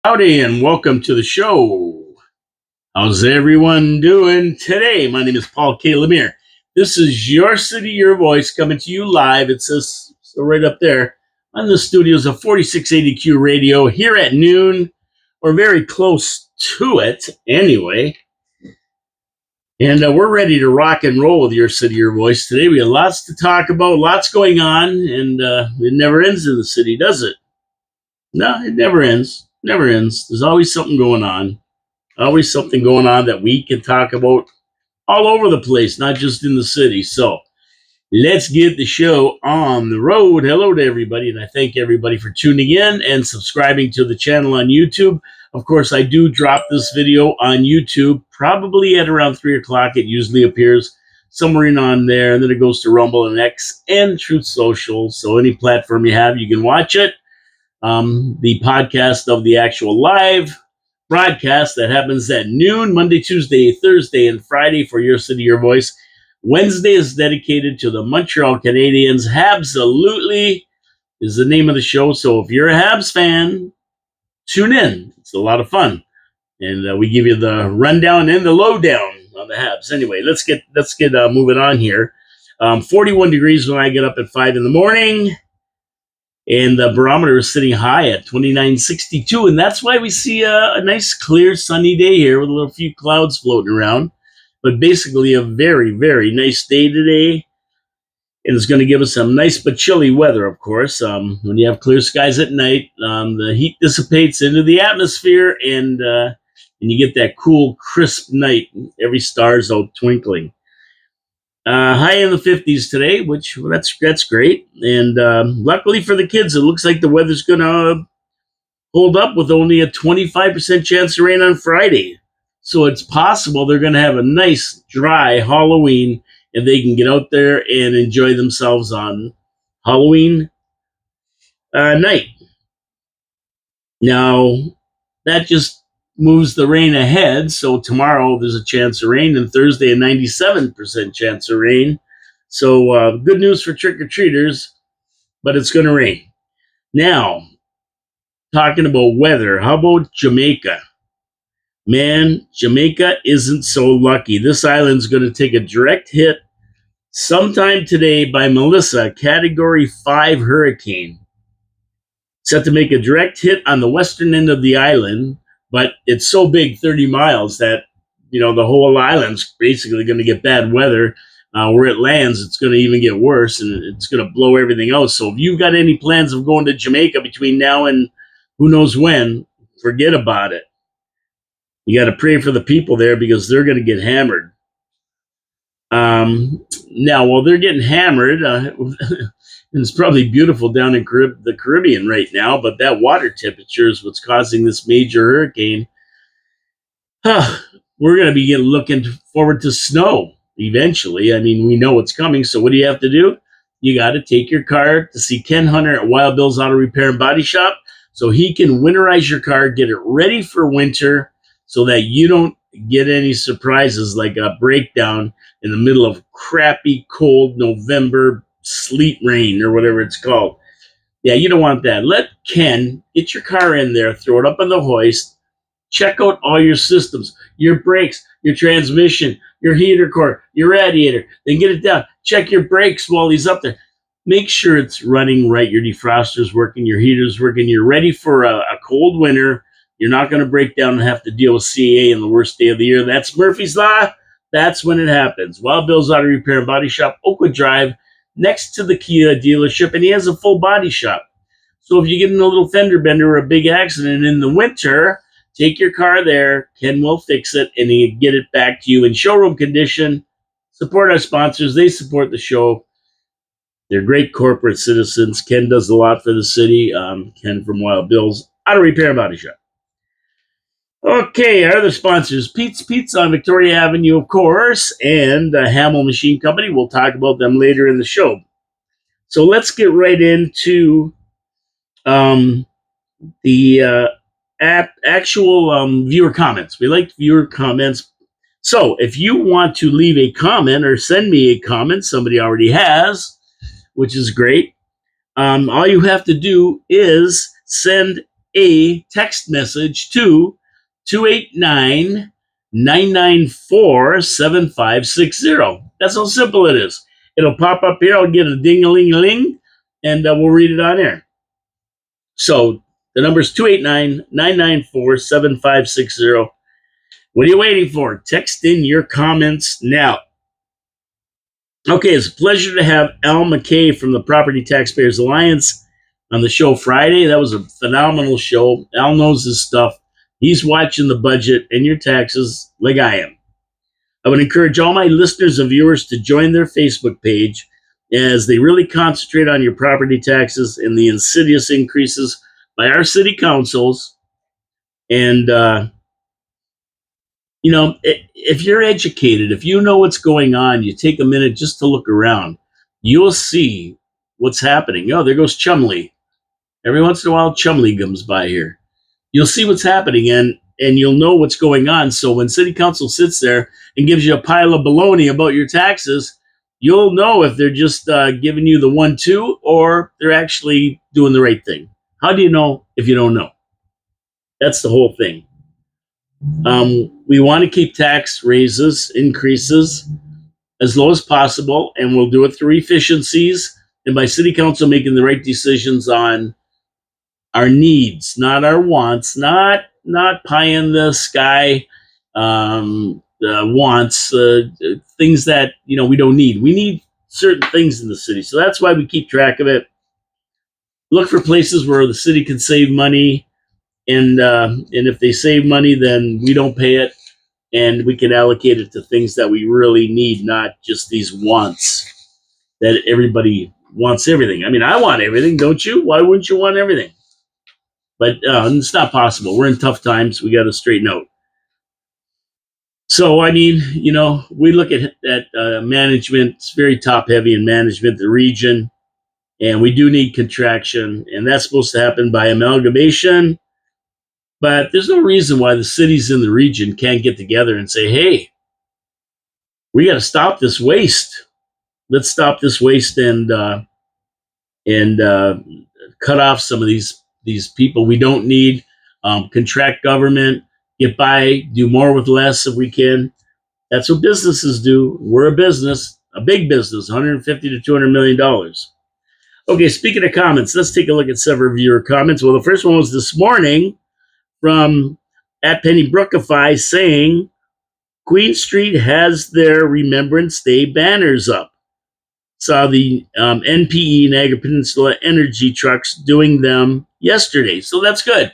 Howdy and welcome to the show. How's everyone doing today? My name is Paul K. Lemire. This is Your City, Your Voice coming to you live. It says so right up there on the studios of 4680Q Radio here at noon, or very close to it anyway. And we're ready to rock and roll with Your City, Your Voice today. We have lots to talk about, lots going on, and it never ends in the city, does it? No, it never ends. Never ends. There's always something going on. Always something going on that we can talk about all over the place, not just in the city. So let's get the show on the road. Hello to everybody, and I thank everybody for tuning in and subscribing to the channel on YouTube. Of course, I do drop this video on YouTube probably at around 3 o'clock. It usually appears somewhere in on there, and then it goes to Rumble and X and Truth Social. So any platform you have, you can watch it. The podcast of the actual live broadcast that happens at noon, Monday, Tuesday, Thursday, and Friday for Your City, Your Voice. Wednesday is dedicated to the Montreal Canadiens. Habs-alutely is the name of the show. So if you're a Habs fan, tune in. It's a lot of fun. And we give you the rundown and the lowdown on the Habs. Anyway, let's get moving on here. 41 degrees when I get up at 5 in the morning. And the barometer is sitting high at 29.62. And that's why we see a nice, clear, sunny day here with a little few clouds floating around. But basically a very, very nice day today. And it's going to give us some nice but chilly weather, of course. When you have clear skies at night, the heat dissipates into the atmosphere. And you get that cool, crisp night. Every star's out twinkling. High in the 50s today, which that's great. And luckily for the kids, it looks like the weather's going to hold up with only a 25% chance of rain on Friday. So it's possible they're going to have a nice, dry Halloween, and they can get out there and enjoy themselves on Halloween night. Now, that just moves the rain ahead. So tomorrow there's a chance of rain, and Thursday a 97% chance of rain. So good news for trick-or-treaters, but it's going to rain. Now, talking about weather, how about Jamaica? Man, Jamaica isn't so lucky. This island's going to take a direct hit sometime today by Melissa, Category 5 hurricane. Set to make a direct hit on the western end of the island, but it's so big, 30 miles, that, the whole island's basically going to get bad weather. Where it lands, it's going to even get worse, and it's going to blow everything out. So if you've got any plans of going to Jamaica between now and who knows when, forget about it. You got to pray for the people there because they're going to get hammered. Now, while they're getting hammered, it's probably beautiful down in the Caribbean right now, but that water temperature is what's causing this major hurricane. We're going to be looking forward to snow eventually. I mean, we know it's coming, so what do you have to do? You got to take your car to see Ken Hunter at Wild Bill's Auto Repair and Body Shop so he can winterize your car, get it ready for winter so that you don't get any surprises like a breakdown in the middle of crappy, cold November sleet rain or whatever it's called. Yeah, you don't want that. Let Ken get your car in there, throw it up on the hoist, check out all your systems, your brakes, your transmission, your heater core, your radiator, then get it down. Check your brakes while he's up there. Make sure it's running right. Your defroster's working, your heater's working. You're ready for a cold winter. You're not going to break down and have to deal with CA in the worst day of the year. That's Murphy's Law. That's when it happens. Wild Bill's Auto Repair and Body Shop, Oakwood Drive, next to the Kia dealership, and he has a full body shop. So if you get in a little fender bender or a big accident in the winter, take your car there. Ken will fix it, and he'll get it back to you in showroom condition. Support our sponsors. They support the show. They're great corporate citizens. Ken does a lot for the city. Ken from Wild Bill's Auto Repair and Body Shop. Okay, our other sponsors, Pete's Pizza on Victoria Avenue, of course, and Hamel Machine Company. We'll talk about them later in the show. So let's get right into the actual viewer comments. We like viewer comments. So if you want to leave a comment or send me a comment, somebody already has, which is great. All you have to do is send a text message to 289 994 7560. That's how simple it is. It'll pop up here. I'll get a ding-a-ling-a-ling, and we'll read it on air. So the number is 289 994 7560. What are you waiting for? Text in your comments now. Okay, it's a pleasure to have Al McKay from the Property Taxpayers Alliance on the show Friday. That was a phenomenal show. Al knows his stuff. He's watching the budget and your taxes like I am. I would encourage all my listeners and viewers to join their Facebook page as they really concentrate on your property taxes and the insidious increases by our city councils. And, if you're educated, if you know what's going on, you take a minute just to look around, you'll see what's happening. Oh, there goes Chumley. Every once in a while, Chumley comes by here. You'll see what's happening, and you'll know what's going on. So when city council sits there and gives you a pile of baloney about your taxes, you'll know if they're just giving you the 1-2 or they're actually doing the right thing. How do you know if you don't know? That's the whole thing. We want to keep tax raises, increases as low as possible, and we'll do it through efficiencies and by city council making the right decisions on our needs, not our wants, not pie in the sky wants, things that we don't need. We need certain things in the city, so that's why we keep track of it. Look for places where the city can save money, and if they save money, then we don't pay it, and we can allocate it to things that we really need, not just these wants that everybody wants everything. I mean, I want everything, don't you? Why wouldn't you want everything? But it's not possible. We're in tough times. We got to straighten out. So, I mean, we look at management. It's very top heavy in management, the region, and we do need contraction, and that's supposed to happen by amalgamation. But there's no reason why the cities in the region can't get together and say, hey, we got to stop this waste. Let's stop this waste and cut off some of these people we don't need. Contract government, get by, do more with less if we can. That's what businesses do. We're a business, a big business, $150 to $200 million. Okay, speaking of comments, let's take a look at several viewer comments. Well, the first one was this morning from at Penny Brookify saying Queen Street has their Remembrance Day banners up. Saw the NPE, Niagara Peninsula Energy trucks doing them yesterday. So that's good.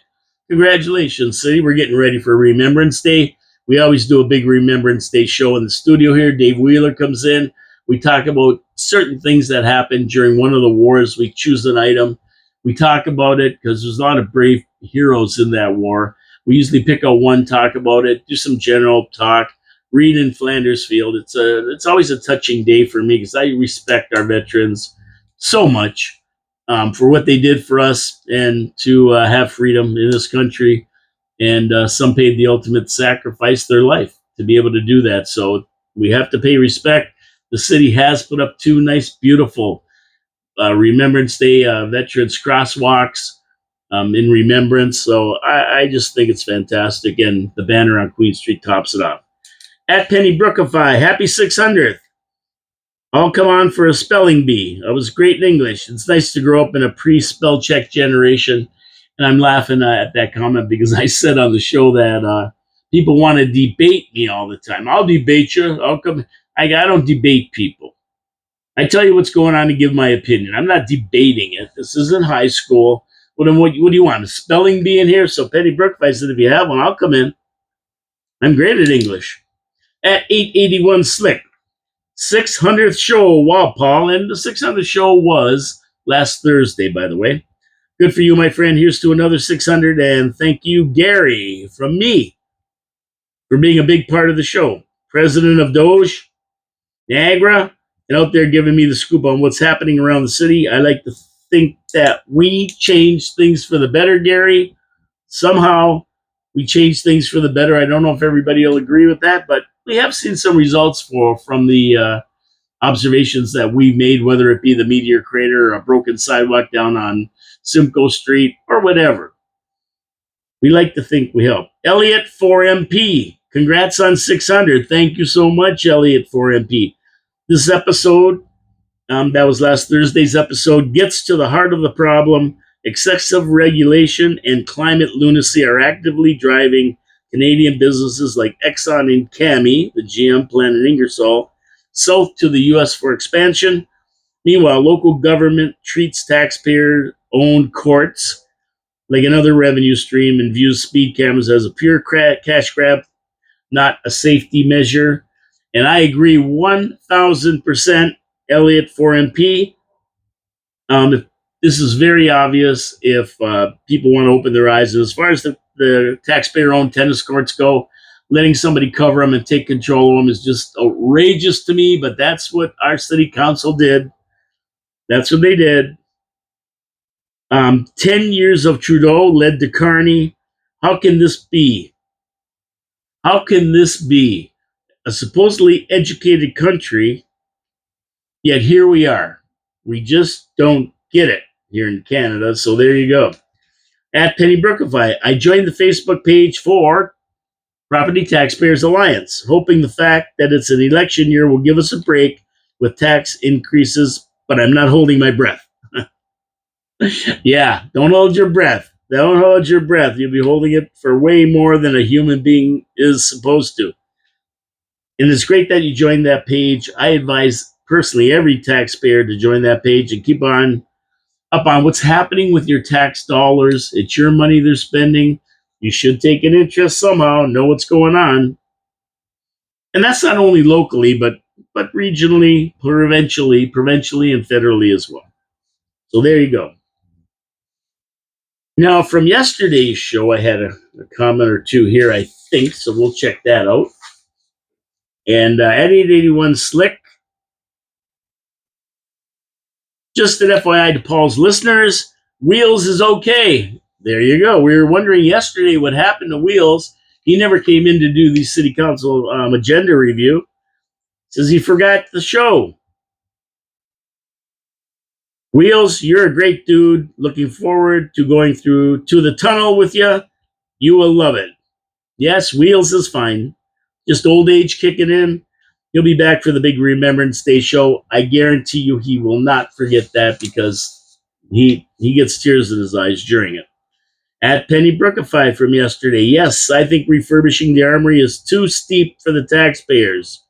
Congratulations, City. We're getting ready for Remembrance Day. We always do a big Remembrance Day show in the studio here. Dave Wheeler comes in. We talk about certain things that happened during one of the wars. We choose an item. We talk about it because there's a lot of brave heroes in that war. We usually pick out one, talk about it, do some general talk. Read in Flanders Field. It's always a touching day for me because I respect our veterans so much for what they did for us and to have freedom in this country. And some paid the ultimate sacrifice, their life, to be able to do that. So we have to pay respect. The city has put up 2 nice, beautiful Remembrance Day veterans crosswalks in remembrance. So I just think it's fantastic. And the banner on Queen Street tops it off. At Penny Brookify, happy 600th. I'll come on for a spelling bee. I was great in English. It's nice to grow up in a pre-spell check generation. And I'm laughing at that comment because I said on the show that people want to debate me all the time. I'll debate you. I'll come. I don't debate people. I tell you what's going on and give my opinion. I'm not debating it. This isn't high school. Well, then what do you want? A spelling bee in here? So Penny Brookify said, if you have one, I'll come in. I'm great at English. At 881 Slick, 600th show. Wow, Paul. And the 600th show was last Thursday, by the way. Good for you, my friend. Here's to another 600. And thank you, Gary, from me, for being a big part of the show. President of Doge, Niagara, and out there giving me the scoop on what's happening around the city. I like to think that we change things for the better, Gary. Somehow we change things for the better. I don't know if everybody will agree with that, but we have seen some results from the observations that we've made, whether it be the meteor crater or a broken sidewalk down on Simcoe Street or whatever. We like to think we help. Elliot 4MP, congrats on 600. Thank you so much, Elliot 4MP. This episode, that was last Thursday's episode, gets to the heart of the problem. Excessive regulation and climate lunacy are actively driving Canadian businesses like Exxon and Cami, the GM plant in Ingersoll, south to the U.S. for expansion. Meanwhile, local government treats taxpayer-owned courts like another revenue stream and views speed cameras as a pure cash grab, not a safety measure. And I agree 1,000%, Elliot 4MP. This is very obvious if people want to open their eyes. And as far as the taxpayer-owned tennis courts go, letting somebody cover them and take control of them is just outrageous to me, but that's what our city council did. That's what they did. 10 years of Trudeau led to Carney. How can this be? How can this be a supposedly educated country, yet here we are? We just don't get it here in Canada. So there you go. At Penny Brookify, I joined the Facebook page for Property Taxpayers Alliance, hoping the fact that it's an election year will give us a break with tax increases, but I'm not holding my breath. Yeah, don't hold your breath. Don't hold your breath. You'll be holding it for way more than a human being is supposed to. And it's great that you joined that page. I advise personally every taxpayer to join that page and keep on up on what's happening with your tax dollars. It's your money they're spending. You should take an interest somehow, know what's going on. And that's not only locally, but regionally, provincially, and federally as well. So there you go. Now, from yesterday's show, I had a comment or two here, I think, so we'll check that out. And at 881 Slick, just an FYI to Paul's listeners, Wheels is okay. There you go. We were wondering yesterday what happened to Wheels. He never came in to do the city council agenda review. Says he forgot the show. Wheels, you're a great dude. Looking forward to going through to the tunnel with you. You will love it. Yes, Wheels is fine. Just old age kicking in. He'll be back for the big Remembrance Day show. I guarantee you he will not forget that because he gets tears in his eyes during it. At Penny Brookify from yesterday, yes, I think refurbishing the armory is too steep for the taxpayers.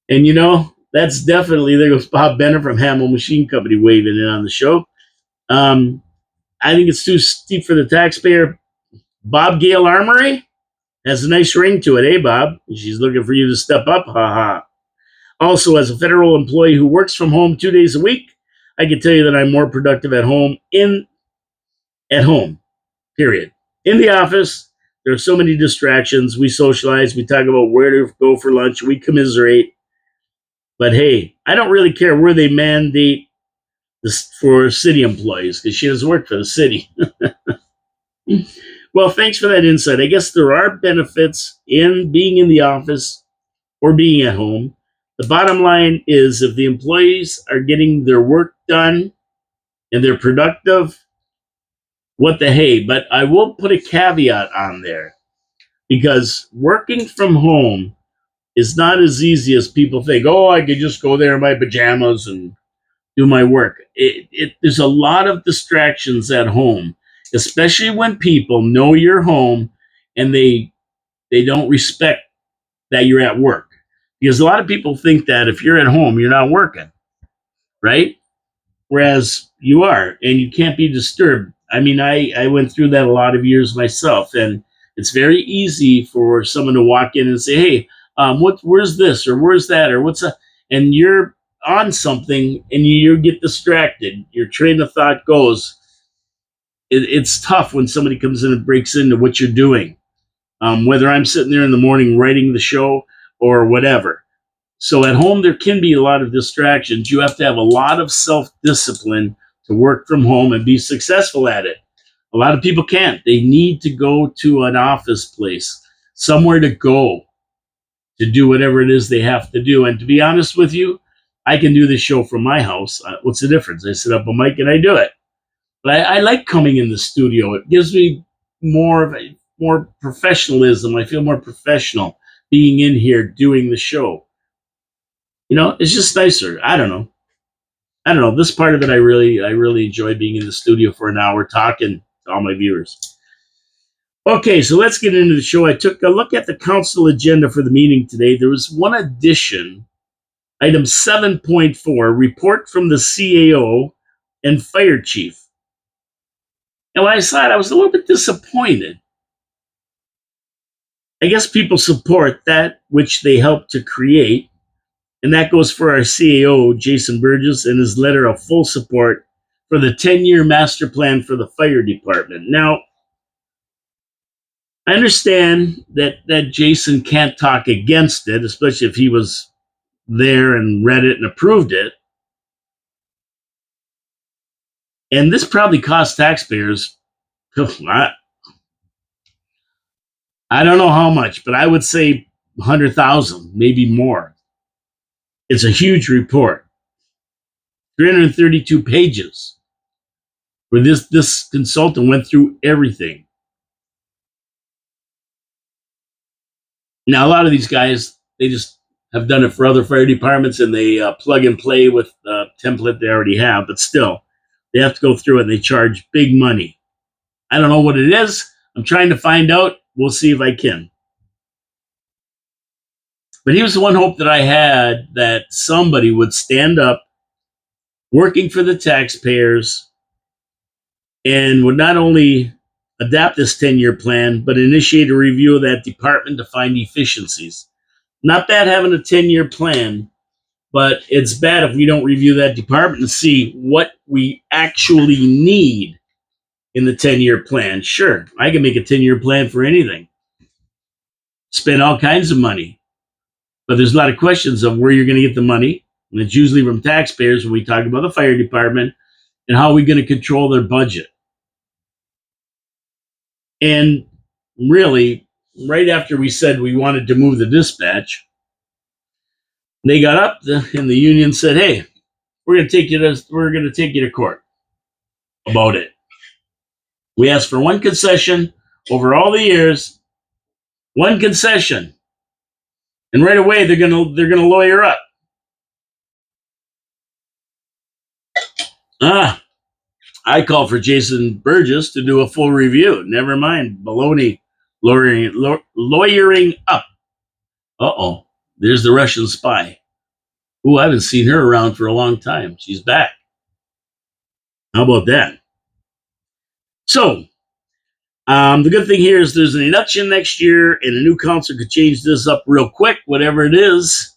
And you know, that's definitely, there goes Bob Benner from Hamill Machine Company waving in on the show. I think it's too steep for the taxpayer. Bob Gale Armory has a nice ring to it, eh, Bob? She's looking for you to step up, haha. Also, as a federal employee who works from home 2 days a week, I can tell you that I'm more productive at home, period. In the office, there are so many distractions. We socialize, we talk about where to go for lunch, we commiserate. But hey, I don't really care where they mandate this for city employees because she doesn't work for the city. Well, thanks for that insight. I guess there are benefits in being in the office or being at home. The bottom line is if the employees are getting their work done and they're productive, what the hey. But I will put a caveat on there because working from home is not as easy as people think. Oh, I could just go there in my pajamas and do my work. There's a lot of distractions at home, especially when people know you're home and they don't respect that you're at work. Because a lot of people think that if you're at home, you're not working, right? Whereas you are, and you can't be disturbed. I mean, I went through that a lot of years myself, and it's very easy for someone to walk in and say, hey, where's this, or where's that, or what's that? And you're on something, and you get distracted. Your train of thought goes. It's tough when somebody comes in and breaks into what you're doing, whether I'm sitting there in the morning writing the show or whatever. So at home, there can be a lot of distractions. You have to have a lot of self-discipline to work from home and be successful at it. A lot of people can't. They need to go to an office place, somewhere to go to do whatever it is they have to do. And to be honest with you, I can do this show from my house. What's the difference? I set up a mic and I do it. But I like coming in the studio. It gives me more professionalism. I feel more professional being in here doing the show. It's just nicer. I don't know. This part of it, I really enjoy being in the studio for an hour talking to all my viewers. Okay, so let's get into the show. I took a look at the council agenda for the meeting today. There was one addition, item 7.4, report from the CAO and fire chief. And when I saw it, I was a little bit disappointed. I guess people support that which they helped to create, and that goes for our CAO, Jason Burgess, and his letter of full support for the 10-year master plan for the fire department. Now, I understand that Jason can't talk against it, especially if he was there and read it and approved it. And this probably cost taxpayers, I don't know how much, but I would say 100,000, maybe more. It's a huge report, 332 pages, where this consultant went through everything. Now, a lot of these guys, they just have done it for other fire departments, and they plug and play with the template they already have, but still, they have to go through it, and they charge big money. I don't know what it is. I'm trying to find out. We'll see if I can. But here's the one hope that I had, that somebody would stand up, working for the taxpayers, and would not only adapt this 10-year plan, but initiate a review of that department to find efficiencies. Not bad having a 10-year plan, but it's bad if we don't review that department and see what we actually need in the 10-year plan. Sure, I can make a 10-year plan for anything. Spend all kinds of money. But there's a lot of questions of where you're going to get the money. And it's usually from taxpayers when we talk about the fire department, and how are we going to control their budget. And really, right after we said we wanted to move the dispatch, they got up and the union said, "Hey, we're going to take you to court about it." We asked for one concession over all the years, one concession, and right away they're going to lawyer up. I called for Jason Burgess to do a full review. Never mind baloney, lawyering up. Uh-oh, there's the Russian spy. Ooh, I haven't seen her around for a long time. She's back. How about that? So, the good thing here is there's an election next year, and a new council could change this up real quick, whatever it is.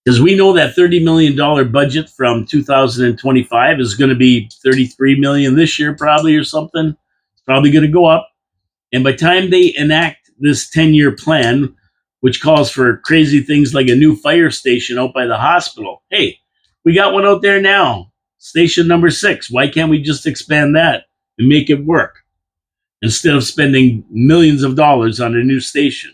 Because we know that $30 million budget from 2025 is going to be $33 million this year, probably, or something. It's probably going to go up. And by the time they enact this 10-year plan, which calls for crazy things like a new fire station out by the hospital. Hey, we got one out there now, station number 6. Why can't we just expand that and make it work instead of spending millions of dollars on a new station?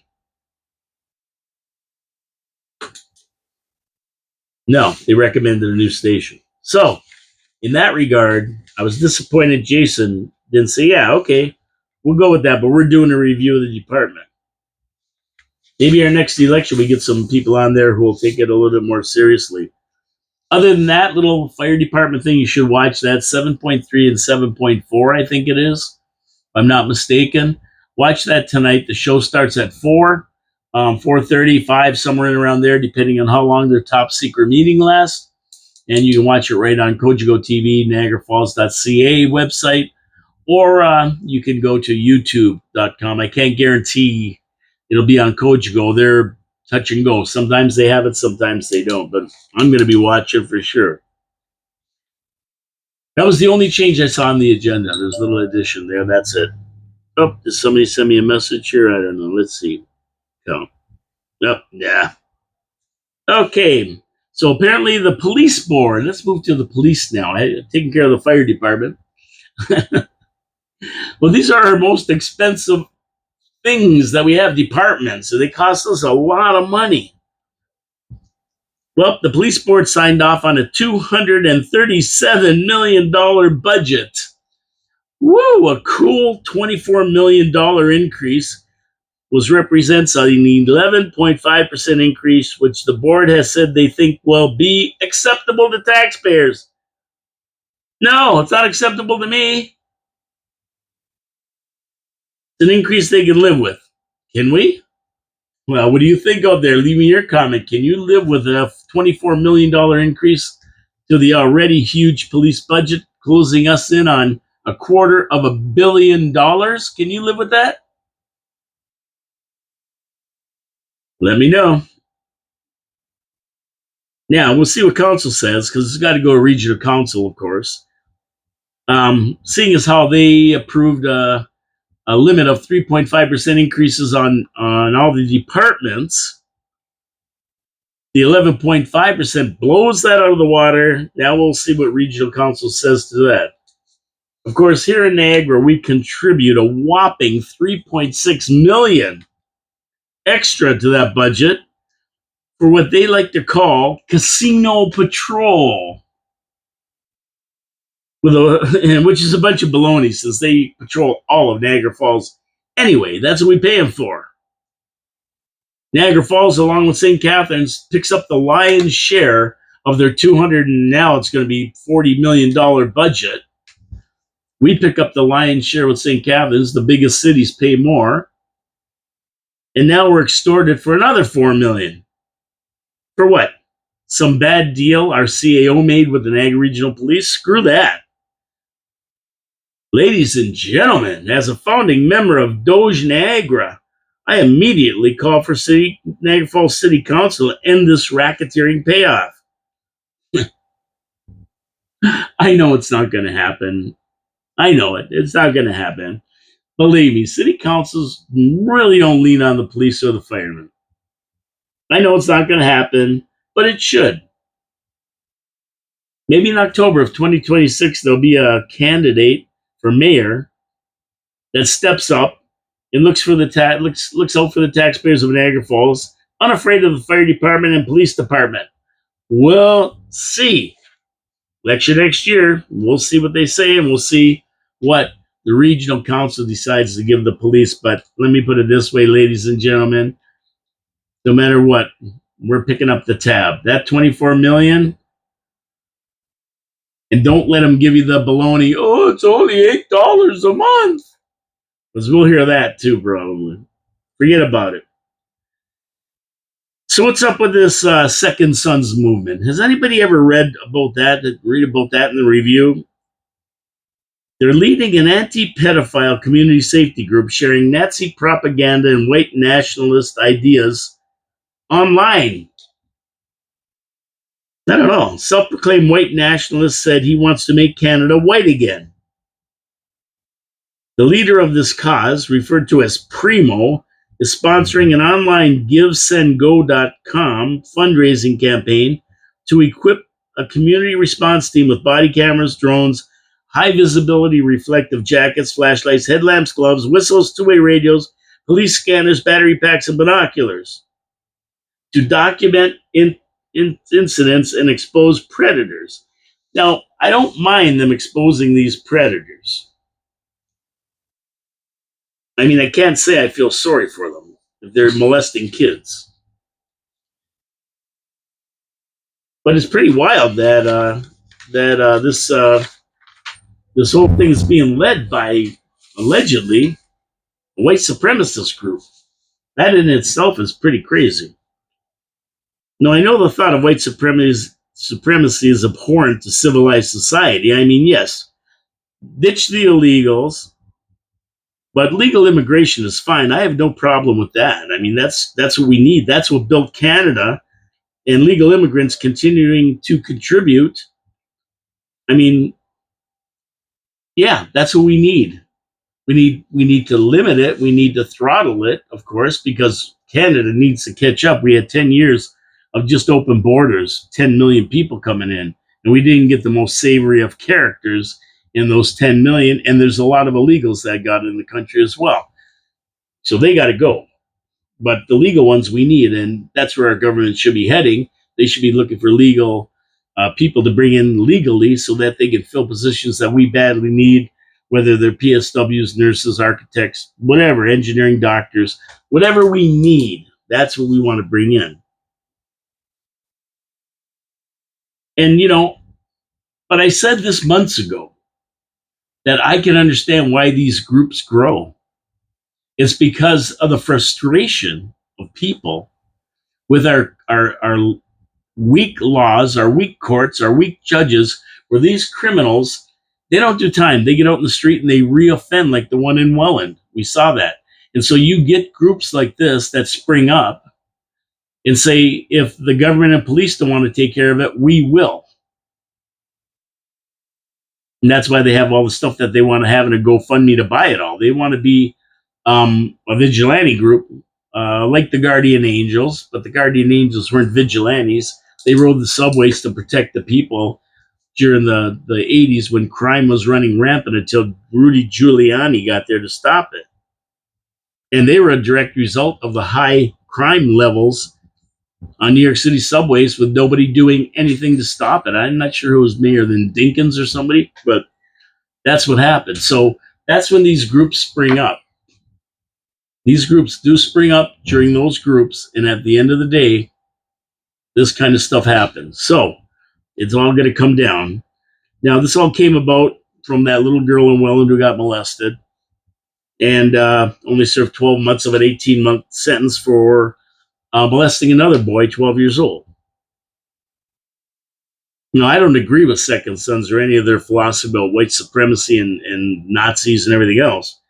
No, they recommended a new station. So, in that regard, I was disappointed Jason didn't say, yeah, okay, we'll go with that, but we're doing a review of the department. Maybe our next election, we get some people on there who will take it a little bit more seriously. Other than that little fire department thing, you should watch that 7.3 and 7.4, I think it is, if I'm not mistaken. Watch that tonight. The show starts at 4, 4:35, somewhere in around there, depending on how long their top secret meeting lasts. And you can watch it right on Cogeco TV, NiagaraFalls.ca website, or you can go to YouTube.com. I can't guarantee it'll be on Cogeco. They're touch and go. Sometimes they have it, sometimes they don't. But I'm going to be watching for sure. That was the only change I saw on the agenda. There's a little addition there. That's it. Oh, did somebody send me a message here? I don't know. Let's see. Oh, yeah. Okay. So apparently the police board, let's move to the police now. Taking care of the fire department. Well, these are our most expensive things that we have, departments. So they cost us a lot of money. Well, the police board signed off on a $237 million budget Woo! A cool $24 million increase represents an 11.5% increase, which the board has said they think will be acceptable to taxpayers. No, it's not acceptable to me. It's an increase they can live with. Can we? Well, what do you think out there? Leave me your comment. Can you live with a $24 million increase to the already huge police budget, closing us in on $250 million? Can you live with that? Let me know. Now, we'll see what council says, because it's got to go to regional council, of course. Seeing as how they approved a limit of 3.5% increases on all the departments, the 11.5% blows that out of the water. Now we'll see what regional council says to that. Of course, here in Niagara, we contribute a whopping $3.6 million extra to that budget for what they like to call casino patrol, which is a bunch of baloney since they patrol all of Niagara Falls anyway. That's what we pay them for. Niagara Falls, along with St. Catharines, picks up the lion's share of their and now it's going to be $40 million budget. We pick up the lion's share with St. Catharines. The biggest cities pay more. And now we're extorted for another $4 million. For what? Some bad deal our CAO made with the Niagara Regional Police? Screw that. Ladies and gentlemen, as a founding member of Doge Niagara, I immediately call for Niagara Falls City Council to end this racketeering payoff. I know it's not going to happen. I know it. It's not going to happen. Believe me, city councils really don't lean on the police or the firemen. I know it's not going to happen, but it should. Maybe in October of 2026, there'll be a candidate for mayor that steps up and looks out for the taxpayers of Niagara Falls, unafraid of the fire department and police department. We'll see. Election next year, we'll see what they say, and we'll see what the regional council decides to give the police. But let me put it this way, ladies and gentlemen, no matter what, we're picking up the tab. That $24 million, and don't let them give you the baloney, oh, it's only $8 a month. Because we'll hear that too, probably. Forget about it. So what's up with this Second Sons movement? Has anybody ever read about that in the review? They're leading an anti-pedophile community safety group sharing Nazi propaganda and white nationalist ideas online. I don't know. Self-proclaimed white nationalist said he wants to make Canada white again. The leader of this cause, referred to as Primo, is sponsoring an online GiveSendGo.com fundraising campaign to equip a community response team with body cameras, drones, high visibility reflective jackets, flashlights, headlamps, gloves, whistles, two-way radios, police scanners, battery packs, and binoculars to document incidents and expose predators. Now, I don't mind them exposing these predators. I mean, I can't say I feel sorry for them if they're molesting kids. But it's pretty wild that this whole thing is being led by, allegedly, a white supremacist group. That in itself is pretty crazy. Now, I know the thought of white supremacy is abhorrent to civilized society. I mean, yes, ditch the illegals, but legal immigration is fine. I have no problem with that. I mean, that's what we need. That's what built Canada, and legal immigrants continuing to contribute. I mean, yeah, that's what we need. We need to limit it. We need to throttle it, of course, because Canada needs to catch up. We had 10 years of just open borders, 10 million people coming in, and we didn't get the most savory of characters in those 10 million. And there's a lot of illegals that got in the country as well. So they got to go. But the legal ones we need, and that's where our government should be heading. They should be looking for legal people to bring in legally so that they can fill positions that we badly need whether they're PSWs, nurses, architects, whatever, engineering, doctors, whatever we need, that's what we want to bring in. And, but I said this months ago that I can understand why these groups grow. It's because of the frustration of people with our weak laws, our weak courts, our weak judges, where these criminals, they don't do time. They get out in the street and they reoffend, like the one in Welland. We saw that. And so you get groups like this that spring up and say, if the government and police don't want to take care of it, we will. And that's why they have all the stuff that they want to have in a GoFundMe to buy it all. They want to be a vigilante group, like the Guardian Angels, but the Guardian Angels weren't vigilantes. They rode the subways to protect the people during the 80s when crime was running rampant until Rudy Giuliani got there to stop it. And they were a direct result of the high crime levels on New York City subways with nobody doing anything to stop it. I'm not sure who was mayor then, Dinkins or somebody, but that's what happened. So that's when these groups spring up. These groups do spring up during those groups, and at the end of the day, this kind of stuff happens. So it's all going to come down. Now, this all came about from that little girl in Welland who got molested and only served 12 months of an 18-month sentence for molesting another boy, 12 years old. I don't agree with Second Sons or any of their philosophy about white supremacy and Nazis and everything else.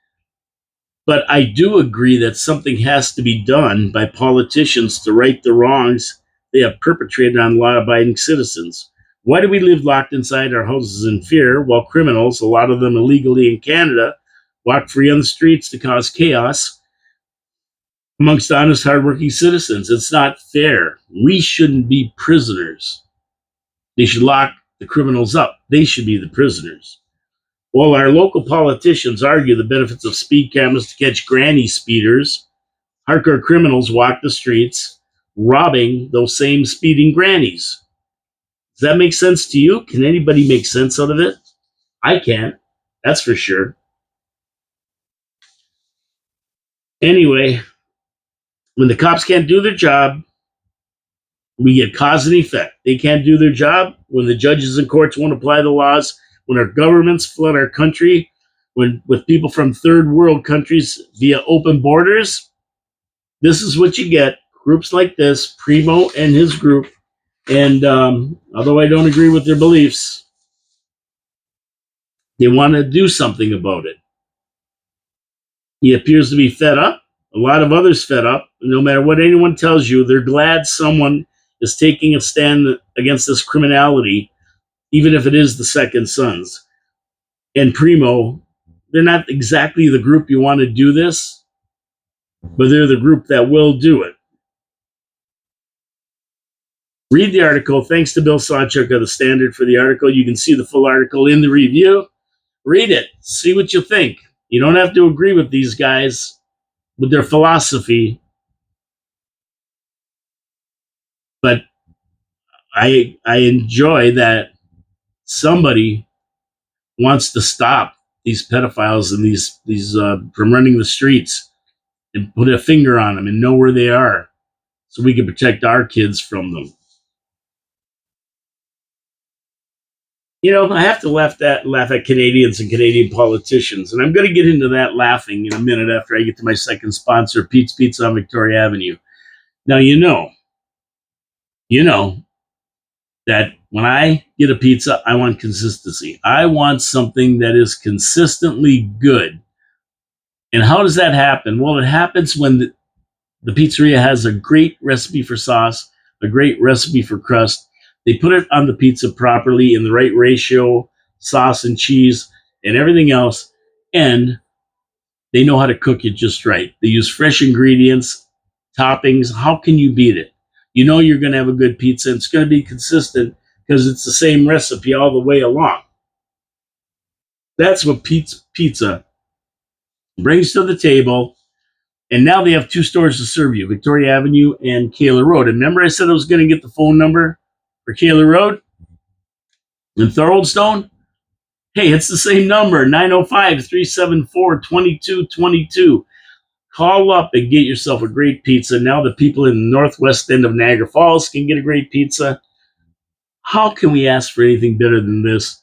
But I do agree that something has to be done by politicians to right the wrongs they have perpetrated on law-abiding citizens. Why do we live locked inside our houses in fear while criminals, a lot of them illegally in Canada, walk free on the streets to cause chaos amongst honest, hardworking citizens? It's not fair. We shouldn't be prisoners. They should lock the criminals up. They should be the prisoners. While our local politicians argue the benefits of speed cameras to catch granny speeders, hardcore criminals walk the streets, robbing those same speeding grannies. Does that make sense to you? Can anybody make sense out of it? I can't. That's for sure. Anyway, when the cops can't do their job, we get cause and effect. They can't do their job when the judges and courts won't apply the laws, when our governments flood our country, with people from third world countries via open borders. This is what you get. Groups like this, Primo and his group. And although I don't agree with their beliefs, they want to do something about it. He appears to be fed up. A lot of others fed up. No matter what anyone tells you, they're glad someone is taking a stand against this criminality, even if it is the Second Sons. And Primo, they're not exactly the group you want to do this, but they're the group that will do it. Read the article. Thanks to Bill Sawchuk of the Standard for the article. You can see the full article in the review. Read it. See what you think. You don't have to agree with these guys, with their philosophy, but I enjoy that somebody wants to stop these pedophiles and these from running the streets and put a finger on them and know where they are so we can protect our kids from them. I have to laugh at Canadians and Canadian politicians, and I'm going to get into that laughing in a minute after I get to my second sponsor, Pete's Pizza on Victoria Avenue. Now, you know that when I get a pizza, I want consistency. I want something that is consistently good. And how does that happen? Well, it happens when the pizzeria has a great recipe for sauce, a great recipe for crust. They put it on the pizza properly in the right ratio, sauce and cheese and everything else, and they know how to cook it just right. They use fresh ingredients, toppings. How can you beat it? You know you're going to have a good pizza. It's going to be consistent because it's the same recipe all the way along. That's what Pete's Pizza brings to the table. And now they have two stores to serve you, Victoria Avenue and Kayla Road. And remember I said I was going to get the phone number for Kayla Road and Thoroldstone? Hey, it's the same number, 905-374-2222. Call up and get yourself a great pizza. Now the people in the northwest end of Niagara Falls can get a great pizza. How can we ask for anything better than this?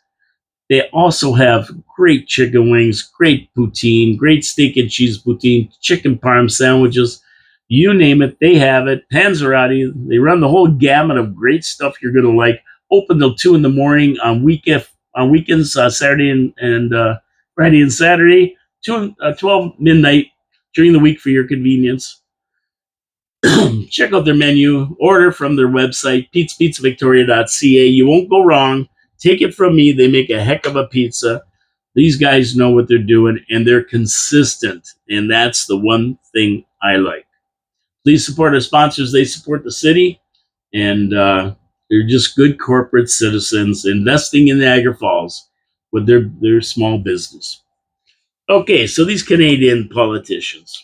They also have great chicken wings, great poutine, great steak and cheese poutine, chicken parm sandwiches. You name it, they have it. Panzerotti, they run the whole gamut of great stuff you're going to like. Open till 2 in the morning on weekends, Saturday and Friday and Saturday, 12 midnight during the week for your convenience. Check out their menu, order from their website, pizzavictoria.ca. You won't go wrong. Take it from me, they make a heck of a pizza. These guys know what they're doing and they're consistent. And that's the one thing I like. Please support our sponsors. They support the city and they're just good corporate citizens investing in Niagara Falls with their small business. Okay, so these Canadian politicians.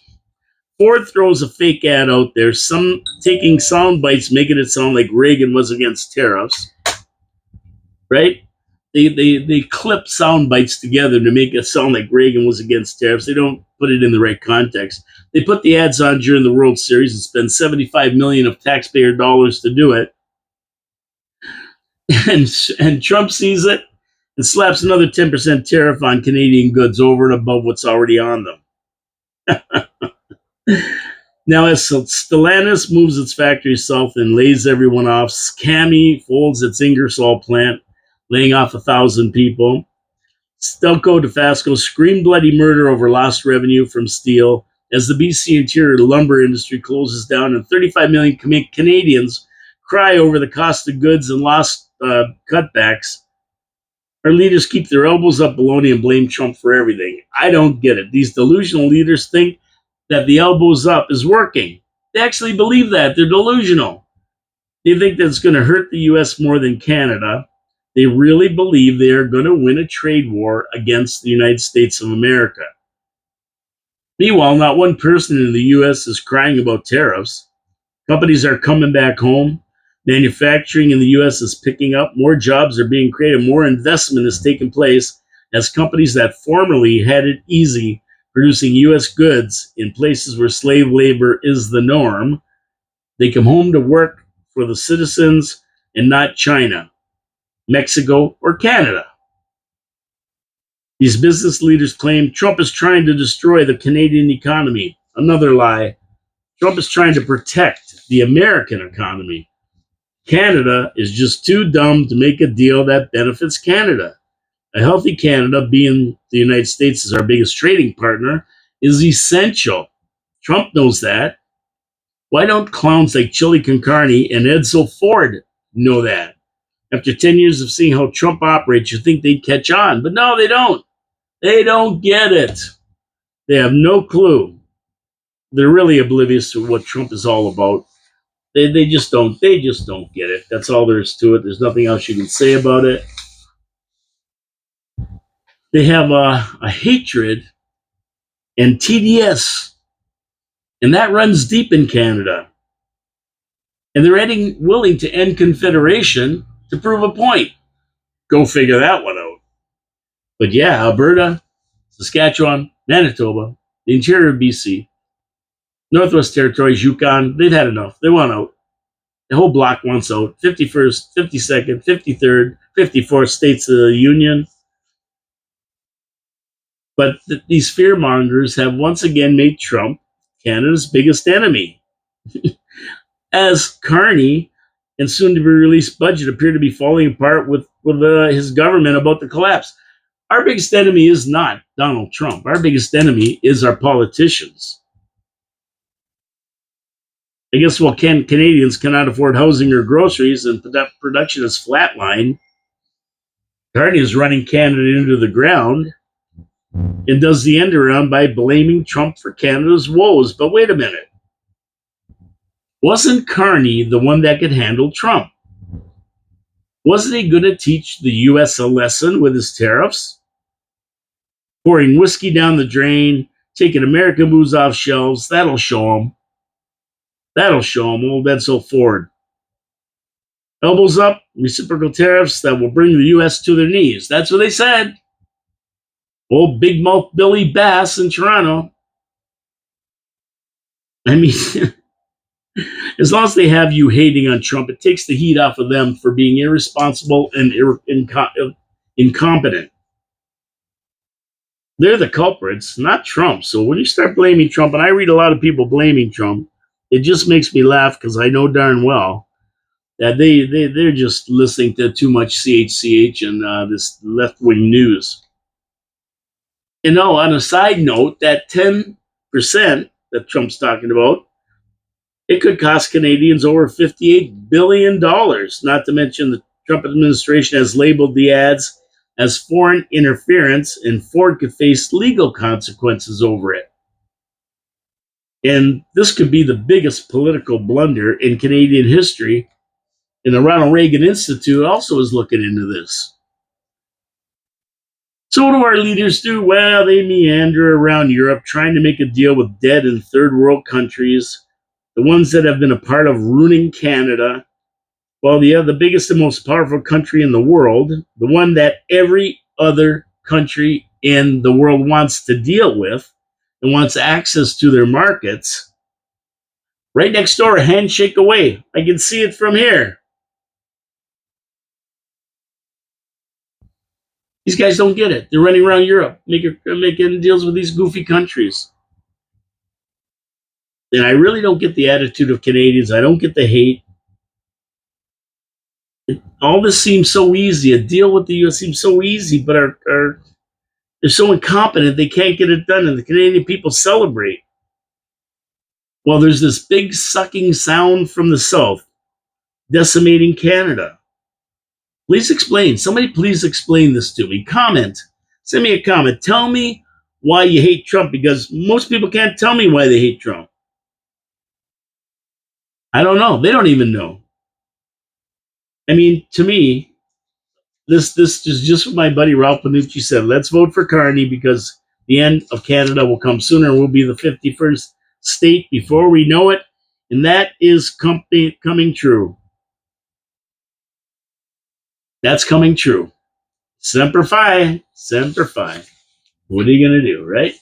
Ford throws a fake ad out there, some taking sound bites, making it sound like Reagan was against tariffs, right? They clip sound bites together to make it sound like Reagan was against tariffs. They don't put it in the right context. They put the ads on during the World Series and spend $75 million of taxpayer dollars to do it. And Trump sees it and slaps another 10% tariff on Canadian goods over and above what's already on them. Now, as Stellantis moves its factory south and lays everyone off, Scammy folds its Ingersoll plant, laying off 1,000 people. Stelco DeFasco scream bloody murder over lost revenue from steel as the BC interior lumber industry closes down and 35 million Canadians cry over the cost of goods and lost cutbacks. Our leaders keep their elbows up baloney and blame Trump for everything. I don't get it. These delusional leaders think that the elbows up is working. They actually believe that. They're delusional. They think that it's going to hurt the U.S. more than Canada. They really believe they are going to win a trade war against the United States of America. Meanwhile, not one person in the U.S. is crying about tariffs. Companies are coming back home. Manufacturing in the U.S. is picking up. More jobs are being created. More investment is taking place as companies that formerly had it easy producing U.S. goods in places where slave labor is the norm, they come home to work for the citizens and not China, Mexico, or Canada. These business leaders claim Trump is trying to destroy the Canadian economy. Another lie. Trump is trying to protect the American economy. Canada is just too dumb to make a deal that benefits Canada. A healthy Canada, being the United States as our biggest trading partner, is essential. Trump knows that. Why don't clowns like Chili Con Carne and Edsel Ford know that? After 10 years of seeing how Trump operates, you think they'd catch on. But no, they don't. They don't get it. They have no clue. They're really oblivious to what Trump is all about. They just don't get it. That's all there is to it. There's nothing else you can say about it. They have a hatred and TDS, and that runs deep in Canada. And they're willing to end Confederation to prove a point. Go figure that one out. But yeah, Alberta, Saskatchewan, Manitoba, the interior of BC, Northwest Territories, Yukon, they've had enough. They want out. The whole bloc wants out. 51st, 52nd, 53rd, 54th states of the Union. But these fearmongers have once again made Trump Canada's biggest enemy. As Carney and soon to be released budget appear to be falling apart with his government about the collapse. Our biggest enemy is not Donald Trump. Our biggest enemy is our politicians. I guess while Canadians cannot afford housing or groceries and production is flatlined, Carney is running Canada into the ground and does the end around by blaming Trump for Canada's woes. But wait a minute. Wasn't Carney the one that could handle Trump? Wasn't he going to teach the U.S. a lesson with his tariffs? Pouring whiskey down the drain, taking American booze off shelves, that'll show him. That'll show him, old Edsel Ford. Elbows up, reciprocal tariffs that will bring the U.S. to their knees. That's what they said. Old big mouth Billy Bass in Toronto. I mean, as long as they have you hating on Trump, it takes the heat off of them for being irresponsible and incompetent. They're the culprits, not Trump. So when you start blaming Trump, and I read a lot of people blaming Trump, it just makes me laugh because I know darn well that they're just listening to too much CHCH and this left wing news. You know, on a side note, that 10% that Trump's talking about, it could cost Canadians over $58 billion, not to mention the Trump administration has labeled the ads as foreign interference, and Ford could face legal consequences over it. And this could be the biggest political blunder in Canadian history. And the Ronald Reagan Institute also is looking into this. So what do our leaders do? Well, they meander around Europe trying to make a deal with dead and third world countries, the ones that have been a part of ruining Canada. Well, the biggest and most powerful country in the world, the one that every other country in the world wants to deal with and wants access to their markets, right next door, a handshake away. I can see it from here. These guys don't get it. They're running around Europe, making deals with these goofy countries. And I really don't get the attitude of Canadians. I don't get the hate. All this seems so easy. A deal with the U.S. seems so easy, but they're so incompetent they can't get it done, and the Canadian people celebrate. Well, there's this big sucking sound from the south decimating Canada. Please explain. Somebody please explain this to me. Comment. Send me a comment. Tell me why you hate Trump, because most people can't tell me why they hate Trump. I don't know. They don't even know. I mean, to me, this is just what my buddy Ralph Panucci said. Let's vote for Carney because the end of Canada will come sooner. We'll be the 51st state before we know it. And that is coming true. That's coming true. Semper Fi. Semper Fi. What are you going to do, right?